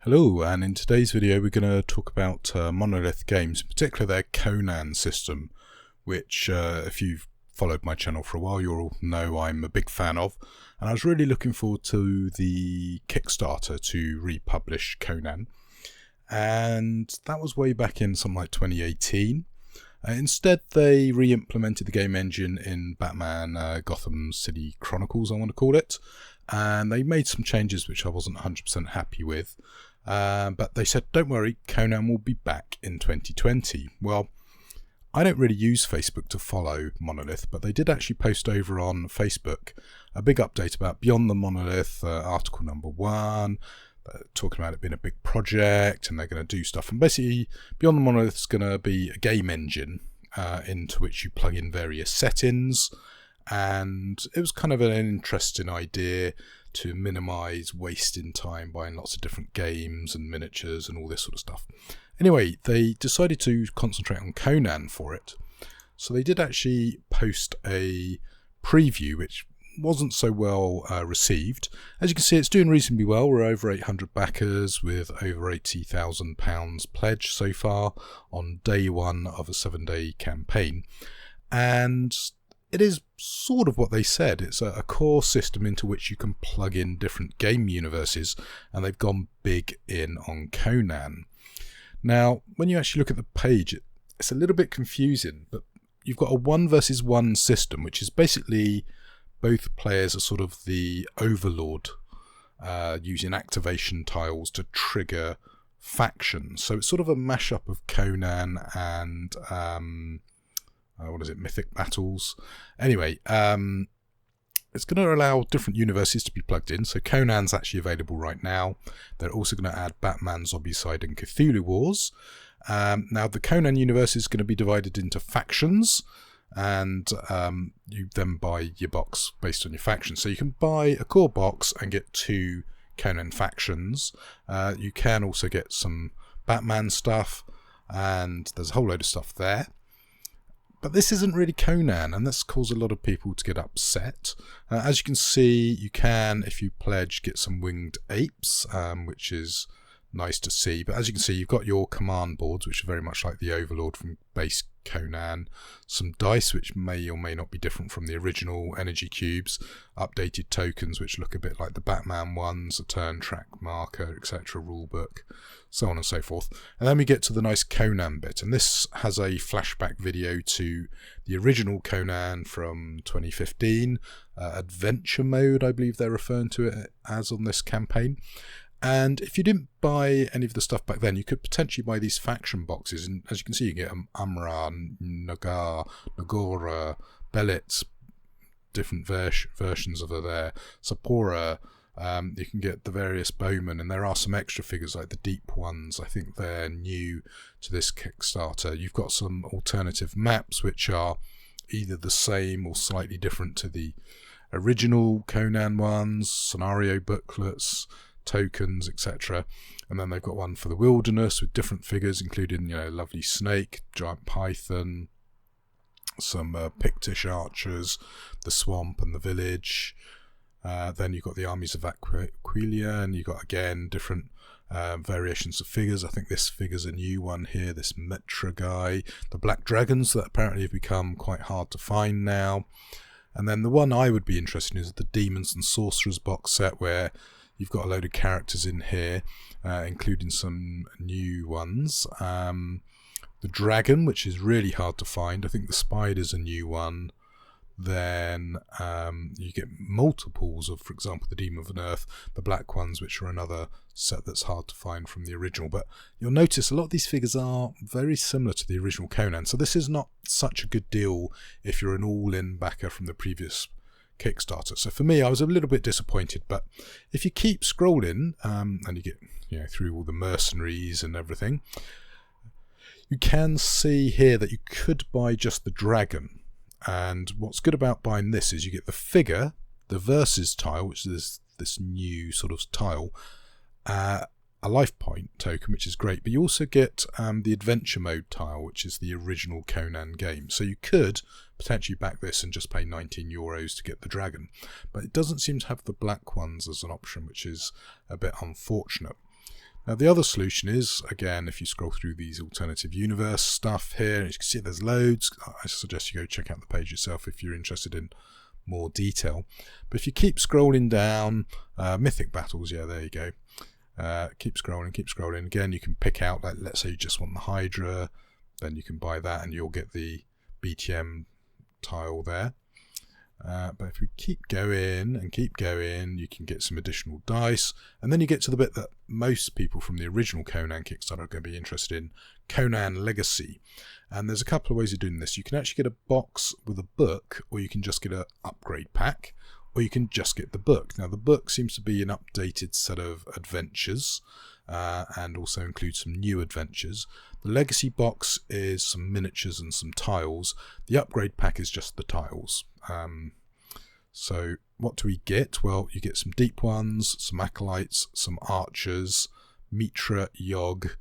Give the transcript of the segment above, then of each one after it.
Hello, and in today's video we're going to talk about Monolith games, in particular their Conan system, which if you've followed my channel for a while you'll know I'm a big fan of, and I was really looking forward to the Kickstarter to republish Conan, and that was way back in something like 2018. Instead they re-implemented the game engine in Batman Gotham City Chronicles, I want to call it, and they made some changes which I wasn't 100% happy with. But they said, don't worry, Conan will be back in 2020. Well, I don't really use Facebook to follow Monolith, but they did actually post over on Facebook a big update about Beyond the Monolith, article number 1, talking about it being a big project, and they're going to do stuff. And basically, Beyond the Monolith is going to be a game engine into which you plug in various settings. And it was kind of an interesting idea to minimise wasting time buying lots of different games and miniatures and all this sort of stuff. Anyway, they decided to concentrate on Conan for it. So they did actually post a preview which wasn't so well received. As you can see, it's doing reasonably well. We're over 800 backers with over £80,000 pledged so far on day one of a 7-day campaign. And it is sort of what they said. It's a core system into which you can plug in different game universes, and they've gone big in on Conan. Now, when you actually look at the page, it's a little bit confusing, but you've got a 1 versus 1 system, which is basically both players are sort of the overlord, using activation tiles to trigger factions. So it's sort of a mashup of Conan and Mythic Battles. Anyway, it's going to allow different universes to be plugged in. So Conan's actually available right now. They're also going to add Batman, Zombicide and Cthulhu Wars. Now the Conan universe is going to be divided into factions, and you then buy your box based on your faction. So you can buy a core box and get 2 Conan factions. You can also get some Batman stuff, and there's a whole load of stuff there. But this isn't really Conan, and this caused a lot of people to get upset. As you can see, you can, if you pledge, get some winged apes, which is nice to see. But as you can see, you've got your command boards, which are very much like the Overlord from base Conan. Some dice, which may or may not be different from the original energy cubes. Updated tokens, which look a bit like the Batman ones, a turn track marker, etc. rulebook, so on and so forth. And then we get to the nice Conan bit, and this has a flashback video to the original Conan from 2015, adventure mode, I believe they're referring to it as on this campaign. And if you didn't buy any of the stuff back then, you could potentially buy these faction boxes, and as you can see, you get Amra, Nagar, Nagora, Belit, different versions of her there, Sapora. You can get the various bowmen, and there are some extra figures like the deep ones. I think they're new to this Kickstarter. You've got some alternative maps which are either the same or slightly different to the original Conan ones, scenario booklets, tokens, etc. And then they've got one for the wilderness with different figures, including, lovely snake, giant python, some Pictish archers, the swamp and the village. Then you've got the armies of Aquilia, and you've got again different variations of figures. I think this figure's a new one here, this Metra guy. The black dragons that apparently have become quite hard to find now. And then the one I would be interested in is the Demons and Sorcerers box set, where you've got a load of characters in here, including some new ones. The dragon, which is really hard to find. I think the spider's a new one. Then you get multiples of, for example, the Demon of Earth, the black ones, which are another set that's hard to find from the original. But you'll notice a lot of these figures are very similar to the original Conan. So this is not such a good deal if you're an all-in backer from the previous Kickstarter. So for me, I was a little bit disappointed, but if you keep scrolling and you get through all the mercenaries and everything, you can see here that you could buy just the dragon. And what's good about buying this is you get the figure, the versus tile, which is this new sort of tile, a life point token, which is great, but you also get the adventure mode tile, which is the original Conan game. So you could potentially back this and just pay €19 to get the dragon, but it doesn't seem to have the black ones as an option, which is a bit unfortunate. Now the other solution is, again, if you scroll through these alternative universe stuff here, and you can see there's loads. I suggest you go check out the page yourself if you're interested in more detail. But if you keep scrolling down, mythic battles, yeah, there you go. Keep scrolling. Again, you can pick out, like, let's say you just want the Hydra, then you can buy that and you'll get the BTM tile there. But if we keep going, you can get some additional dice, and then you get to the bit that most people from the original Conan Kickstarter are going to be interested in, Conan Legacy. And there's a couple of ways of doing this. You can actually get a box with a book, or you can just get an upgrade pack, or you can just get the book. Now the book seems to be an updated set of adventures, and also includes some new adventures. The Legacy box is some miniatures and some tiles. The upgrade pack is just the tiles. So what do we get? Well, you get some deep ones, some acolytes, some archers, Mitra, Yogg,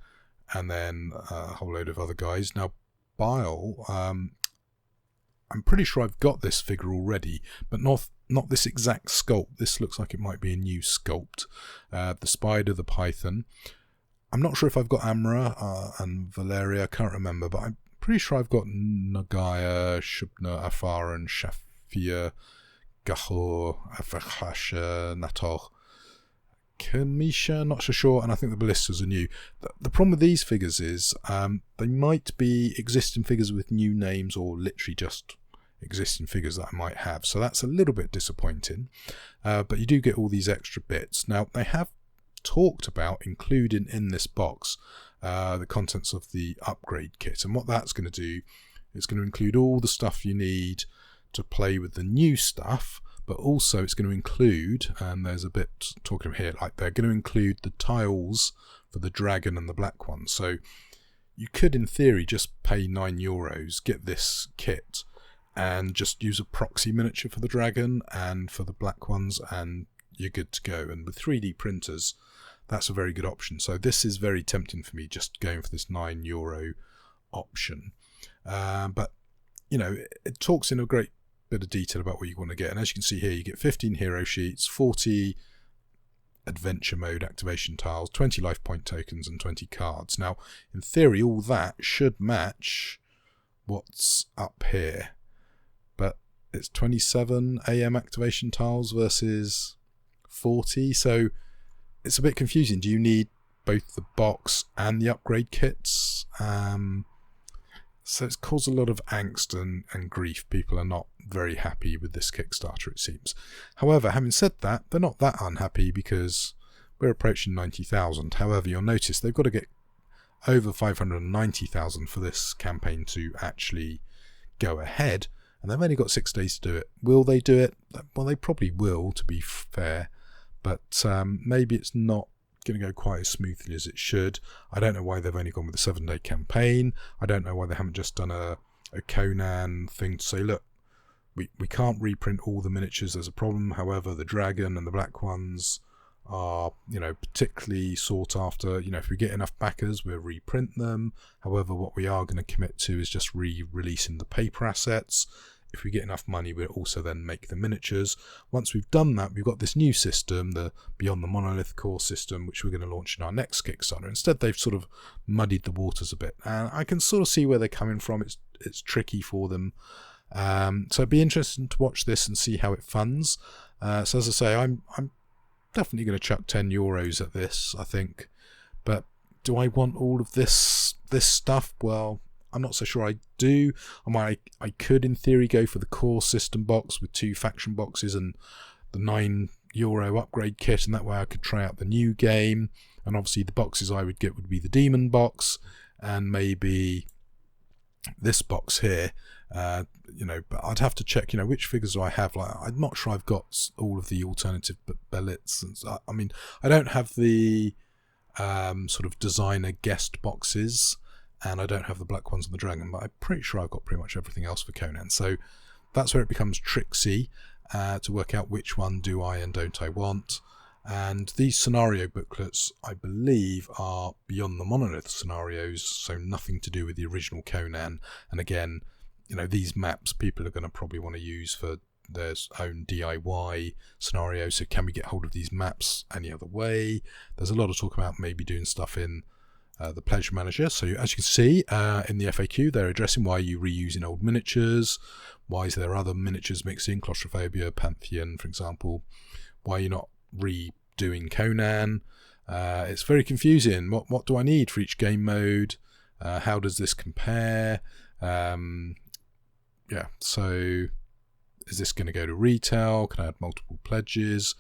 and then a whole load of other guys. Now Bile, I'm pretty sure I've got this figure already, but not this exact sculpt. This looks like it might be a new sculpt. The spider, the python. I'm not sure if I've got Amra and Valeria, I can't remember, but I'm pretty sure I've got Nagaya, Shubna, Afar, and Shafia, Gahor, Afahasha, Nator, Kamisha, not so sure, and I think the ballistas are new. The problem with these figures is they might be existing figures with new names, or literally just existing figures that I might have, so that's a little bit disappointing. But you do get all these extra bits. Now they have talked about including in this box the contents of the upgrade kit, and what that's going to do is going to include all the stuff you need to play with the new stuff, but also it's going to include, and there's a bit talking here, like they're going to include the tiles for the dragon and the black one. So you could in theory just pay €9, get this kit, and just use a proxy miniature for the dragon and for the black ones, and you're good to go. And with 3D printers, that's a very good option. So this is very tempting for me, just going for this €9 option. But you know, it talks in a great bit of detail about what you want to get, and as you can see here, you get 15 hero sheets, 40 adventure mode activation tiles, 20 life point tokens, and 20 cards. Now in theory all that should match what's up here, but it's 27 AM activation tiles versus 40, so it's a bit confusing. Do you need both the box and the upgrade kits? So it's caused a lot of angst and grief. People are not very happy with this Kickstarter, it seems. However, having said that, they're not that unhappy because we're approaching 90,000. However, you'll notice they've got to get over 590,000 for this campaign to actually go ahead, and they've only got 6 days to do it. Will they do it? Well, they probably will, to be fair, but maybe it's not going to go quite as smoothly as it should. I don't know why they've only gone with a 7-day campaign. I don't know why they haven't just done a Conan thing to say, look, we can't reprint all the miniatures, there's a problem. However, the dragon and the black ones are, you know, particularly sought after. You know, if we get enough backers, we'll reprint them. However, what we are going to commit to is just re-releasing the paper assets. If we get enough money, we'll also then make the miniatures. Once we've done that, we've got this new system, the Beyond the Monolith core system, which we're going to launch in our next Kickstarter. Instead, they've sort of muddied the waters a bit, and I can sort of see where they're coming from. It's tricky for them. So it'd be interesting to watch this and see how it funds. So as I say, I'm definitely going to chuck €10 at this, I think. But do I want all of this stuff? Well, I'm not so sure I do. I could in theory go for the core system box with 2 faction boxes and the €9 upgrade kit, and that way I could try out the new game. And obviously the boxes I would get would be the demon box and maybe this box here. You know, but I'd have to check, you know, which figures do I have. Like, I'm not sure I've got all of the alternative bellets. I mean, I don't have the sort of designer guest boxes, and I don't have the black ones on the dragon, but I'm pretty sure I've got pretty much everything else for Conan. So that's where it becomes tricksy to work out which one do I and don't I want. And these scenario booklets, I believe, are Beyond the Monolith scenarios, so nothing to do with the original Conan. And again, you know, these maps people are going to probably want to use for there's own DIY scenario. So can we get hold of these maps any other way? There's a lot of talk about maybe doing stuff in the Pleasure Manager. So as you can see in the FAQ, they're addressing why you're reusing old miniatures. Why is there other miniatures mixed in? Claustrophobia, Pantheon, for example. Why you're not redoing Conan. It's very confusing. What do I need for each game mode? How does this compare? Yeah, so is this going to go to retail? Can I add multiple pledges?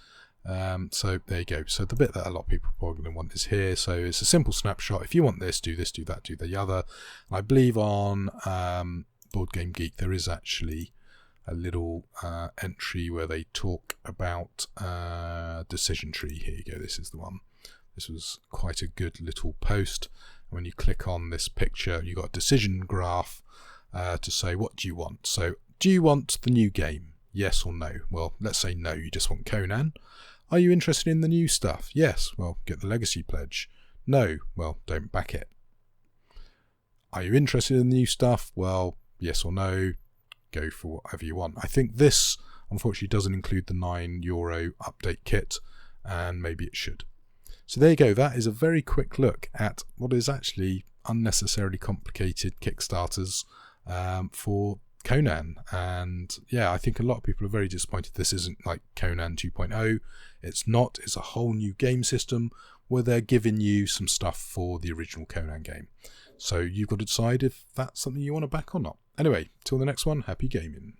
So there you go. So the bit that a lot of people are probably going to want is here. So it's a simple snapshot. If you want this, do this, do that, do the other. And I believe on Board Game Geek there is actually a little entry where they talk about decision tree. Here you go. This is the one. This was quite a good little post. When you click on this picture, you've got a decision graph to say, what do you want? So do you want the new game? Yes or no? Well, let's say no, you just want Conan. Are you interested in the new stuff? Yes. Well, get the legacy pledge. No. Well, don't back it. Are you interested in the new stuff? Well, yes or no. Go for whatever you want. I think this, unfortunately, doesn't include the €9 update kit, and maybe it should. So there you go. That is a very quick look at what is actually unnecessarily complicated Kickstarters for Conan. And yeah, I think a lot of people are very disappointed this isn't like Conan 2.0. It's not. It's a whole new game system where they're giving you some stuff for the original Conan game. So you've got to decide if that's something you want to back or not. Anyway, till the next one, happy gaming.